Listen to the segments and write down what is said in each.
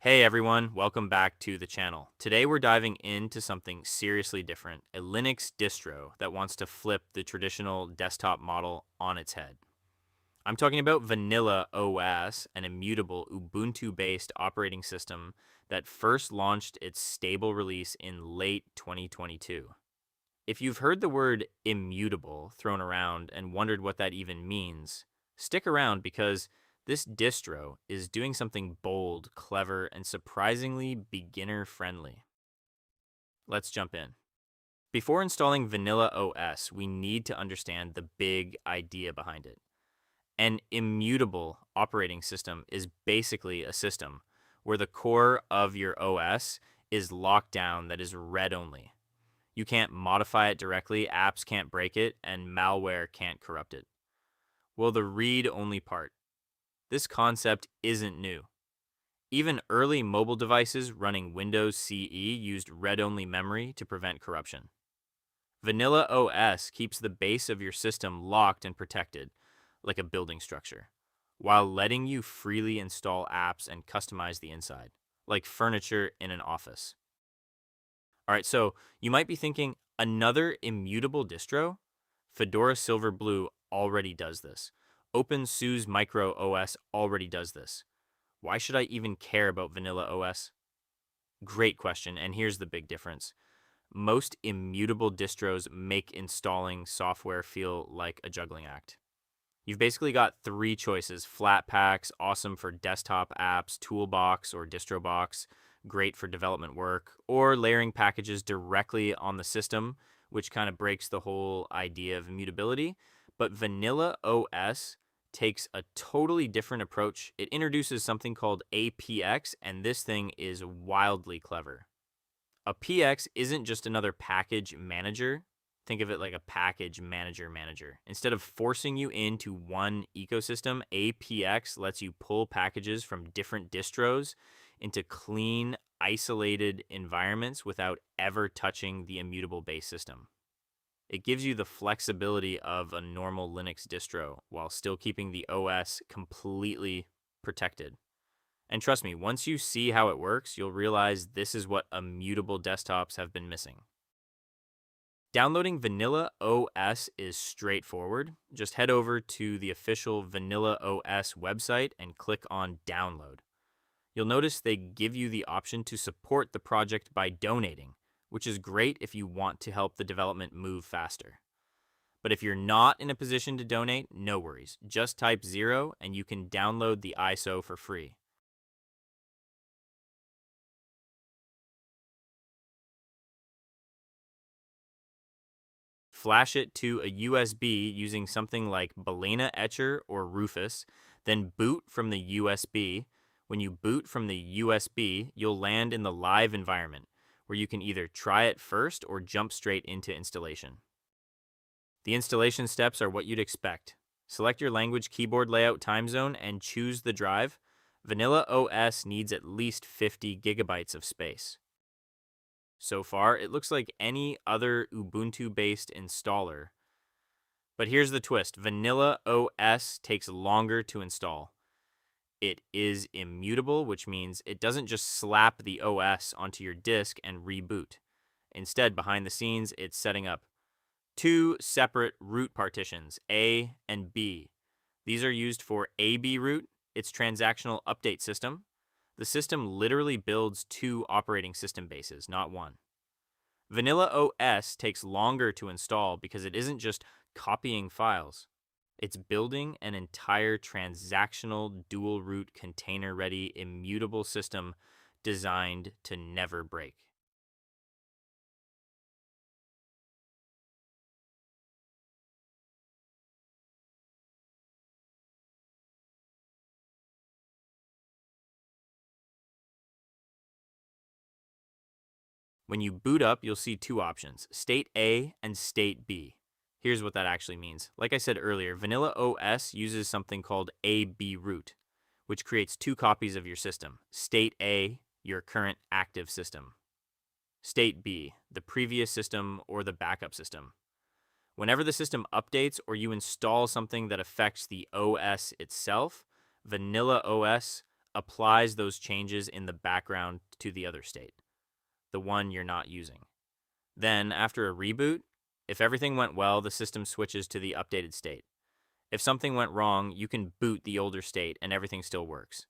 Hey everyone, welcome back to the channel. Today we're diving into something seriously different, a Linux distro that wants to flip the traditional desktop model on its head. I'm talking about Vanilla OS, an immutable Ubuntu-based operating system that first launched its stable release in late 2022. If you've heard the word immutable thrown around and wondered what that even means, stick around because this distro is doing something bold, clever, and surprisingly beginner friendly. Let's jump in. Before installing Vanilla OS, we need to understand the big idea behind it. An immutable operating system is basically a system where the core of your OS is locked down, that is read only. You can't modify it directly, apps can't break it, and malware can't corrupt it. Well, the read-only part. This concept isn't new. Even early mobile devices running Windows CE used read-only memory to prevent corruption. Vanilla OS keeps the base of your system locked and protected, like a building structure, while letting you freely install apps and customize the inside, like furniture in an office. All right, so you might be thinking, another immutable distro? Fedora Silverblue already does this. OpenSUSE Micro OS already does this. Why should I even care about Vanilla OS? Great question, and here's the big difference. Most immutable distros make installing software feel like a juggling act. You've basically got three choices: Flatpaks, awesome for desktop apps; Toolbox or DistroBox, great for development work; or layering packages directly on the system, which kind of breaks the whole idea of immutability. But Vanilla OS takes a totally different approach. It introduces something called APX, and this thing is wildly clever. A PX isn't just another package manager. Think of it like a package manager. Instead of forcing you into one ecosystem, APX lets you pull packages from different distros into clean, isolated environments without ever touching the immutable base system. It gives you the flexibility of a normal Linux distro while still keeping the OS completely protected. And trust me, once you see how it works, you'll realize this is what immutable desktops have been missing. Downloading Vanilla OS is straightforward. Just head over to the official Vanilla OS website and click on Download. You'll notice they give you the option to support the project by donating, which is great if you want to help the development move faster. But if you're not in a position to donate, no worries. Just type 0 and you can download the ISO for free. Flash it to a USB using something like Balena Etcher or Rufus, then boot from the USB. When you boot from the USB, you'll land in the live environment, where you can either try it first or jump straight into installation. The installation steps are what you'd expect. Select your language, keyboard layout, time zone, and choose the drive. Vanilla OS needs at least 50 gigabytes of space. So far, it looks like any other Ubuntu-based installer. But here's the twist. Vanilla OS takes longer to install. It is immutable, which means it doesn't just slap the OS onto your disk and reboot. Instead, behind the scenes, it's setting up two separate root partitions, A and B. These are used for ABRoot, its transactional update system. The system literally builds two operating system bases, not one. Vanilla OS takes longer to install because it isn't just copying files. It's building an entire transactional dual root container ready immutable system designed to never break. When you boot up, you'll see two options, state A and state B. Here's what that actually means. Like I said earlier, Vanilla OS uses something called ABRoot, which creates two copies of your system. State A, your current active system. State B, the previous system or the backup system. Whenever the system updates or you install something that affects the OS itself, Vanilla OS applies those changes in the background to the other state, the one you're not using. Then, after a reboot, if everything went well, the system switches to the updated state. If something went wrong, you can boot the older state and everything still works.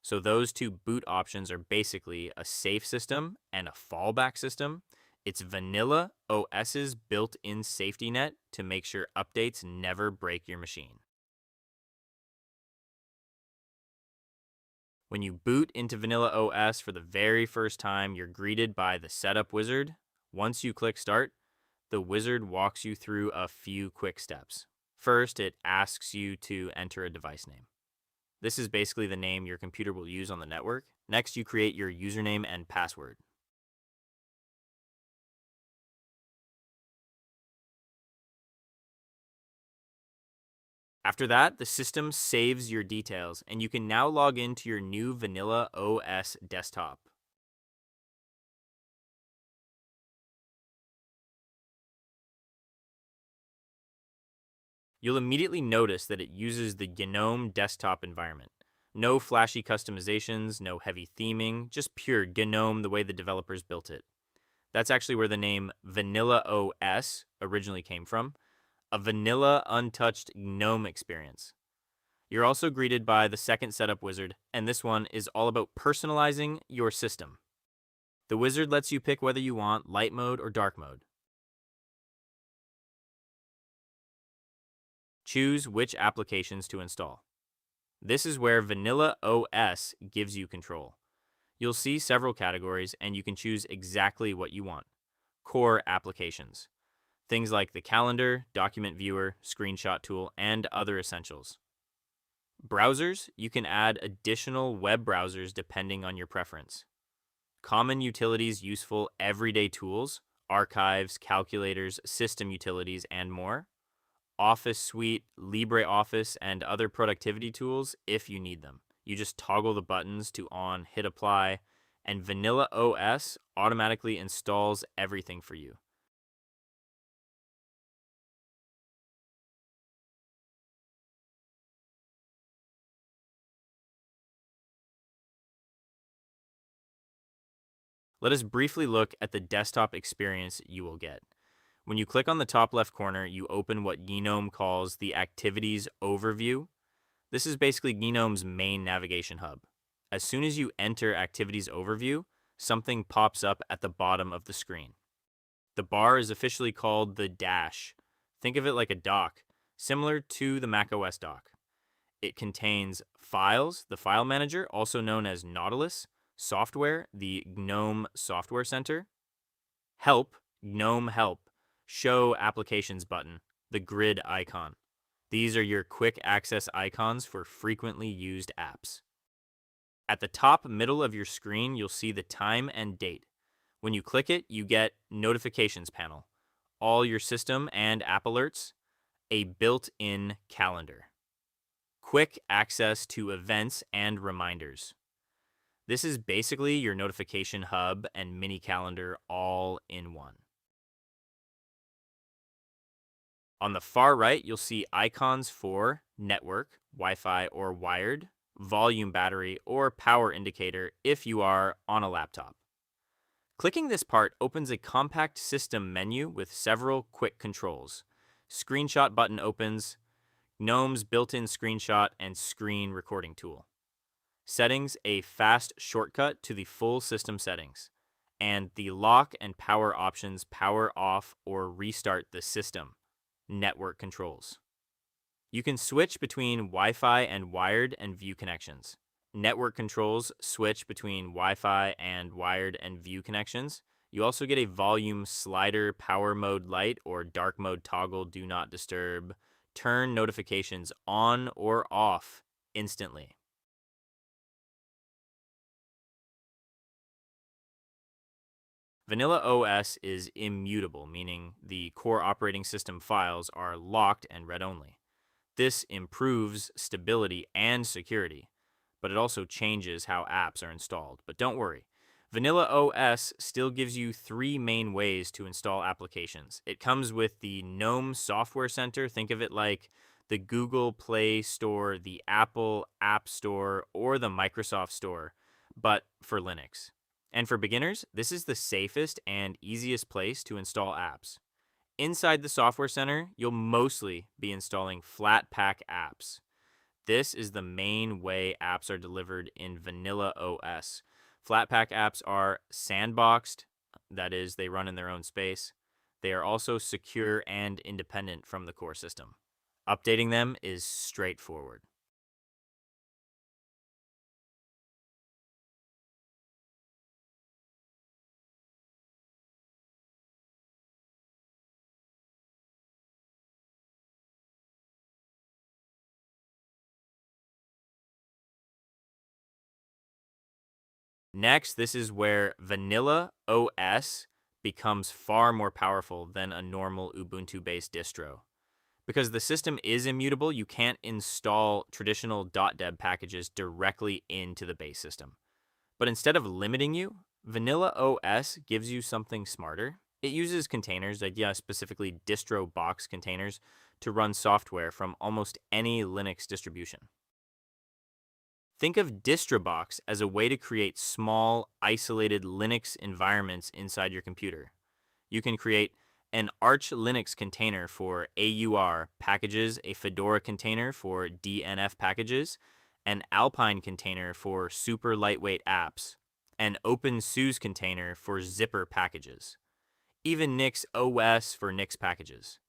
So those two boot options are basically a safe system and a fallback system. It's vanilla OS's built-in safety net to make sure updates never break your machine. When you boot into vanilla OS for the very first time, you're greeted by the setup wizard. Once you click start, the wizard walks you through a few quick steps. First, it asks you to enter a device name. This is basically the name your computer will use on the network. Next, you create your username and password. After that, the system saves your details, and you can now log into your new vanilla OS desktop. You'll immediately notice that it uses the GNOME desktop environment. No flashy customizations, no heavy theming, just pure GNOME the way the developers built it. That's actually where the name Vanilla OS originally came from, a vanilla untouched GNOME experience. You're also greeted by the second setup wizard, and this one is all about personalizing your system. The wizard lets you pick whether you want light mode or dark mode. Choose which applications to install. This is where Vanilla OS gives you control. You'll see several categories, and you can choose exactly what you want. Core applications. Things like the calendar, document viewer, screenshot tool, and other essentials. Browsers, you can add additional web browsers depending on your preference. Common utilities, useful everyday tools, archives, calculators, system utilities, and more. Office Suite, LibreOffice, and other productivity tools if you need them. You just toggle the buttons to on, hit apply, and Vanilla OS automatically installs everything for you. Let us briefly look at the desktop experience you will get. When you click on the top left corner, you open what GNOME calls the Activities Overview. This is basically GNOME's main navigation hub. As soon as you enter Activities Overview, something pops up at the bottom of the screen. The bar is officially called the dash. Think of it like a dock, similar to the macOS dock. It contains Files, the file manager, also known as Nautilus, Software, the GNOME Software Center, Help, GNOME Help, Show Applications button, the grid icon. These are your quick access icons for frequently used apps. At the top middle of your screen, you'll see the time and date. When you click it, you get Notifications panel, all your system and app alerts, a built-in calendar, quick access to events and reminders. This is basically your notification hub and mini calendar all in one. On the far right, you'll see icons for network, Wi-Fi or wired, volume battery, or power indicator if you are on a laptop. Clicking this part opens a compact system menu with several quick controls. Screenshot button opens, GNOME's built-in screenshot and screen recording tool. Settings, a fast shortcut to the full system settings. And the lock and power options power off or restart the system. Network controls. You can switch between Wi-Fi and wired and view connections. Network controls switch between Wi-Fi and wired and view connections. You also get a volume slider, power mode light, or dark mode toggle do not disturb. Turn notifications on or off instantly. Vanilla OS is immutable, meaning the core operating system files are locked and read-only. This improves stability and security, but it also changes how apps are installed. But don't worry, Vanilla OS still gives you three main ways to install applications. It comes with the GNOME Software Center. Think of it like the Google Play Store, the Apple App Store, or the Microsoft Store, but for Linux. And for beginners, this is the safest and easiest place to install apps. Inside the Software Center, you'll mostly be installing Flatpak apps. This is the main way apps are delivered in vanilla OS. Flatpak apps are sandboxed, that is, they run in their own space. They are also secure and independent from the core system. Updating them is straightforward. Next, this is where vanilla OS becomes far more powerful than a normal Ubuntu-based distro. Because the system is immutable, you can't install traditional .deb packages directly into the base system. But instead of limiting you, vanilla OS gives you something smarter. It uses containers, specifically distro box containers, to run software from almost any Linux distribution. Think of DistroBox as a way to create small, isolated Linux environments inside your computer. You can create an Arch Linux container for AUR packages, a Fedora container for DNF packages, an Alpine container for super lightweight apps, an OpenSUSE container for zipper packages, even Nix OS for Nix packages.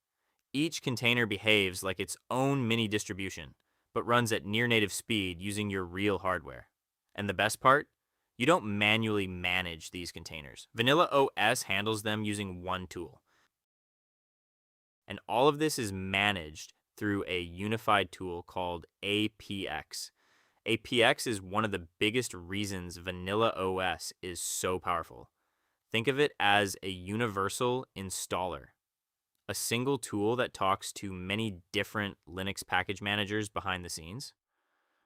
Each container behaves like its own mini distribution, but runs at near native speed using your real hardware. And the best part? You don't manually manage these containers. Vanilla OS handles them using one tool. And all of this is managed through a unified tool called APX. APX is one of the biggest reasons vanilla OS is so powerful. Think of it as a universal installer, a single tool that talks to many different Linux package managers behind the scenes.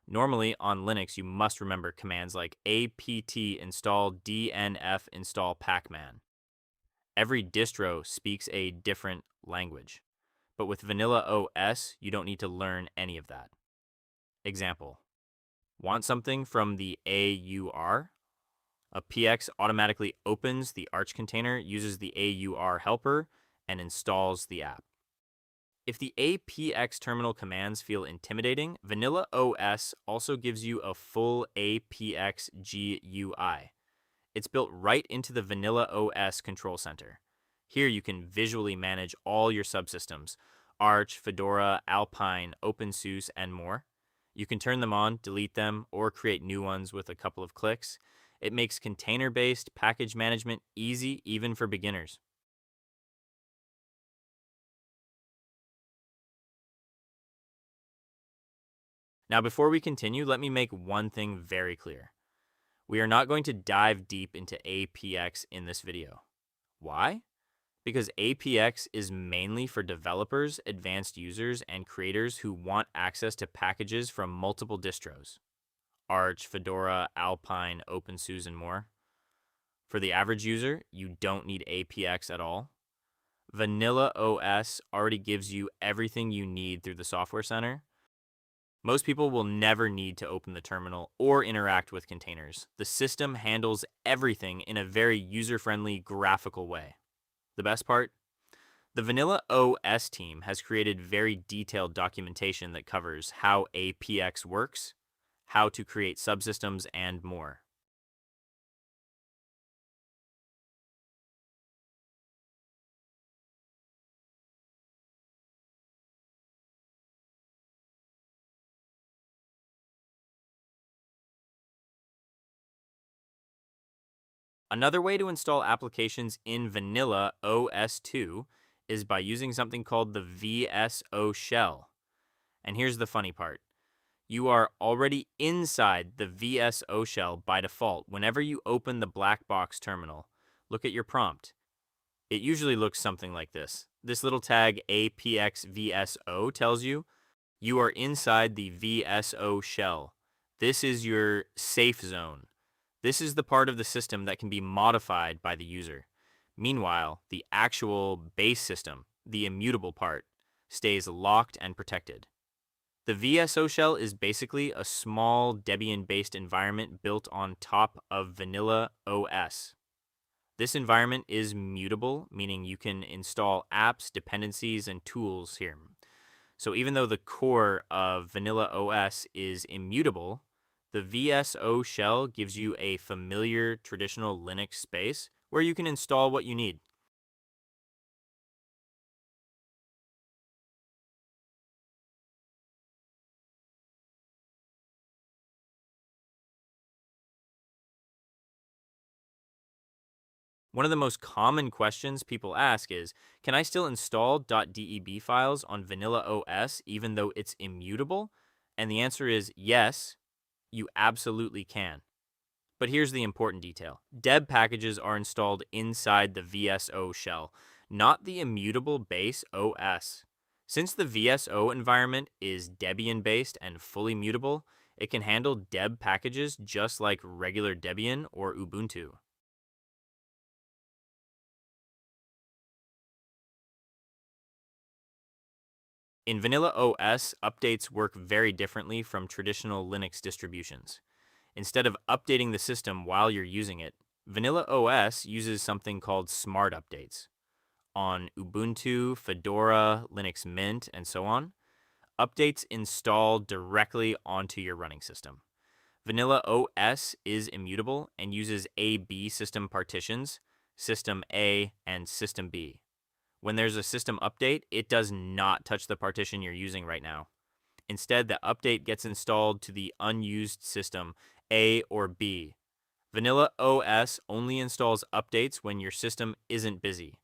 Normally on Linux, you must remember commands like apt install dnf install pacman. Every distro speaks a different language, but with vanilla OS, you don't need to learn any of that. Example, want something from the AUR? A PX automatically opens the Arch container, uses the AUR helper, and installs the app. If the APX terminal commands feel intimidating, vanilla OS also gives you a full APX GUI. It's built right into the vanilla OS control center. Here you can visually manage all your subsystems, Arch, Fedora, Alpine, OpenSUSE, and more. You can turn them on, delete them, or create new ones with a couple of clicks. It makes container-based package management easy even for beginners. Now, before we continue, let me make one thing very clear. We are not going to dive deep into APX in this video. Why? Because APX is mainly for developers, advanced users, and creators who want access to packages from multiple distros. Arch, Fedora, Alpine, OpenSUSE, and more. For the average user, you don't need APX at all. Vanilla OS already gives you everything you need through the Software Center. Most people will never need to open the terminal or interact with containers. The system handles everything in a very user-friendly, graphical way. The best part? The Vanilla OS team has created very detailed documentation that covers how APX works, how to create subsystems, and more. Another way to install applications in Vanilla OS 2 is by using something called the VSO shell. And here's the funny part. You are already inside the VSO shell by default whenever you open the black box terminal. Look at your prompt. It usually looks something like this. This little tag APXVSO tells you you are inside the VSO shell. This is your safe zone. This is the part of the system that can be modified by the user. Meanwhile, the actual base system, the immutable part, stays locked and protected. The VSO shell is basically a small Debian-based environment built on top of vanilla OS. This environment is mutable, meaning you can install apps, dependencies, and tools here. So even though the core of vanilla OS is immutable, the VSO shell gives you a familiar traditional Linux space where you can install what you need. One of the most common questions people ask is, can I still install .deb files on vanilla OS even though it's immutable? And the answer is yes, you absolutely can. But here's the important detail. Deb packages are installed inside the VSO shell, not the immutable base OS. Since the VSO environment is Debian-based and fully mutable, it can handle deb packages just like regular Debian or Ubuntu. In vanilla OS, updates work very differently from traditional Linux distributions. Instead of updating the system while you're using it, vanilla OS uses something called smart updates. On Ubuntu, Fedora, Linux Mint, and so on, updates install directly onto your running system. Vanilla OS is immutable and uses AB system partitions, System A and System B. When there's a system update, it does not touch the partition you're using right now. Instead, the update gets installed to the unused system A or B. Vanilla OS only installs updates when your system isn't busy.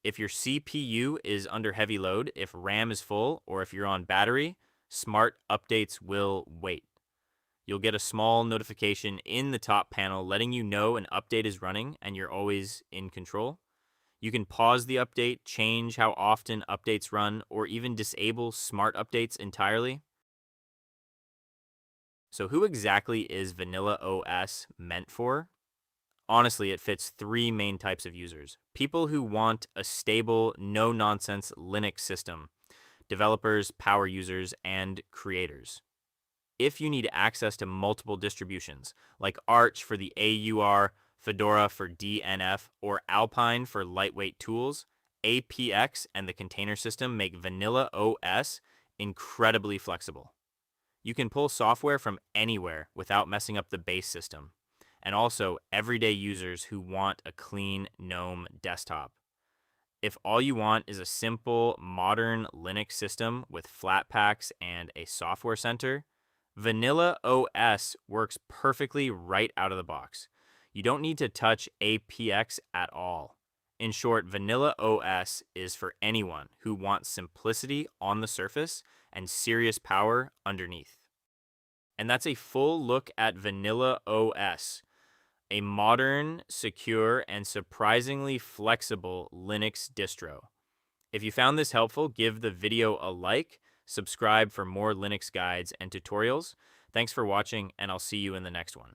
If your CPU is under heavy load, if RAM is full, or if you're on battery, smart updates will wait. You'll get a small notification in the top panel letting you know an update is running and you're always in control. You can pause the update, change how often updates run, or even disable smart updates entirely. So who exactly is vanilla OS meant for? Honestly, it fits three main types of users. People who want a stable, no-nonsense Linux system. Developers, power users, and creators. If you need access to multiple distributions, like Arch for the AUR, Fedora for DNF, or Alpine for lightweight tools, APX and the container system make vanilla OS incredibly flexible. You can pull software from anywhere without messing up the base system. And also, everyday users who want a clean GNOME desktop. If all you want is a simple, modern Linux system with Flatpaks and a software center, Vanilla OS works perfectly right out of the box. You don't need to touch APX at all. In short, Vanilla OS is for anyone who wants simplicity on the surface and serious power underneath. And that's a full look at Vanilla OS, a modern, secure, and surprisingly flexible Linux distro. If you found this helpful, give the video a like, subscribe for more Linux guides and tutorials. Thanks for watching, and I'll see you in the next one.